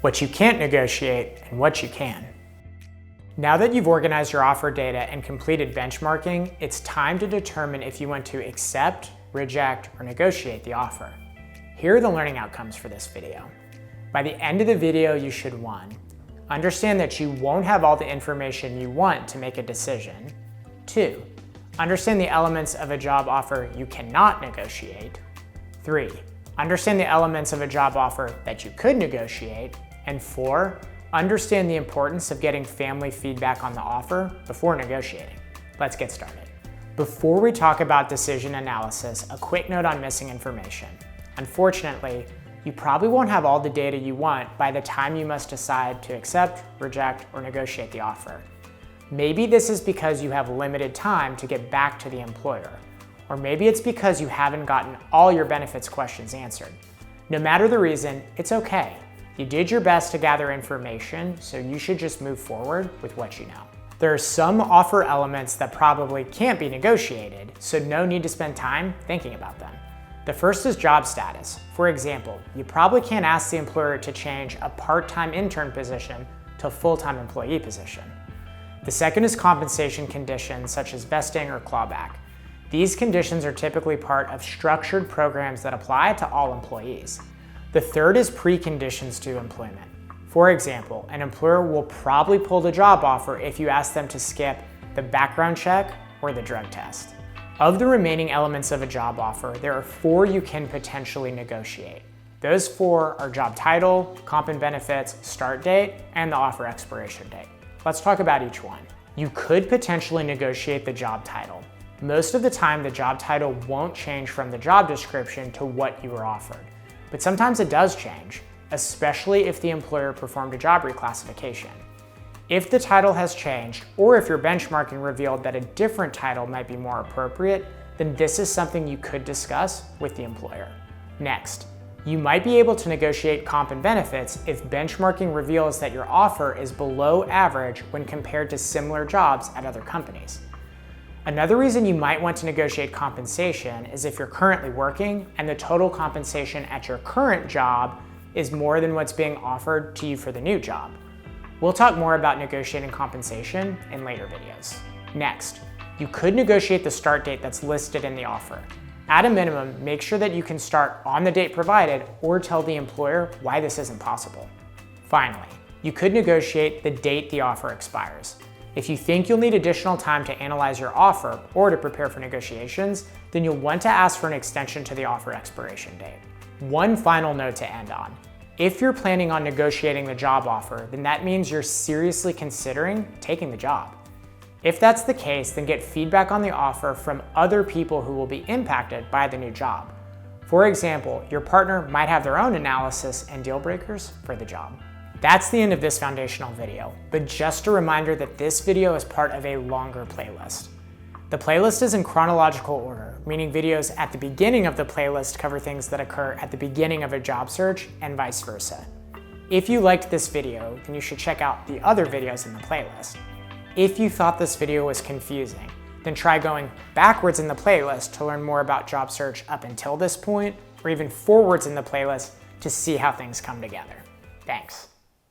what you can't negotiate, and what you can. Now that you've organized your offer data and completed benchmarking, it's time to determine if you want to accept, reject, or negotiate the offer. Here are the learning outcomes for this video. By the end of the video, you should 1. Understand that you won't have all the information you want to make a decision. 2. Understand the elements of a job offer you cannot negotiate. 3. Understand the elements of a job offer that you could negotiate. And 4. Understand the importance of getting family feedback on the offer before negotiating. Let's get started. Before we talk about decision analysis, a quick note on missing information. Unfortunately, you probably won't have all the data you want by the time you must decide to accept, reject, or negotiate the offer. Maybe this is because you have limited time to get back to the employer, or maybe it's because you haven't gotten all your benefits questions answered. No matter the reason, it's okay. You did your best to gather information, so you should just move forward with what you know. There are some offer elements that probably can't be negotiated, so no need to spend time thinking about them. The first is job status. For example, you probably can't ask the employer to change a part-time intern position to a full-time employee position. The second is compensation conditions such as vesting or clawback. These conditions are typically part of structured programs that apply to all employees. The third is preconditions to employment. For example, an employer will probably pull the job offer if you ask them to skip the background check or the drug test. Of the remaining elements of a job offer, there are 4 you can potentially negotiate. Those 4 are job title, comp and benefits, start date, and the offer expiration date. Let's talk about each one. You could potentially negotiate the job title. Most of the time, the job title won't change from the job description to what you were offered. But sometimes it does change, especially if the employer performed a job reclassification. If the title has changed, or if your benchmarking revealed that a different title might be more appropriate, then this is something you could discuss with the employer. Next, you might be able to negotiate comp and benefits if benchmarking reveals that your offer is below average when compared to similar jobs at other companies. Another reason you might want to negotiate compensation is if you're currently working and the total compensation at your current job is more than what's being offered to you for the new job. We'll talk more about negotiating compensation in later videos. Next, you could negotiate the start date that's listed in the offer. At a minimum, make sure that you can start on the date provided or tell the employer why this isn't possible. Finally, you could negotiate the date the offer expires. If you think you'll need additional time to analyze your offer or to prepare for negotiations, then you'll want to ask for an extension to the offer expiration date. One final note to end on. If you're planning on negotiating the job offer, then that means you're seriously considering taking the job. If that's the case, then get feedback on the offer from other people who will be impacted by the new job. For example, your partner might have their own analysis and deal breakers for the job. That's the end of this foundational video, but just a reminder that this video is part of a longer playlist. The playlist is in chronological order, meaning videos at the beginning of the playlist cover things that occur at the beginning of a job search and vice versa. If you liked this video, then you should check out the other videos in the playlist. If you thought this video was confusing, then try going backwards in the playlist to learn more about job search up until this point, or even forwards in the playlist to see how things come together. Thanks.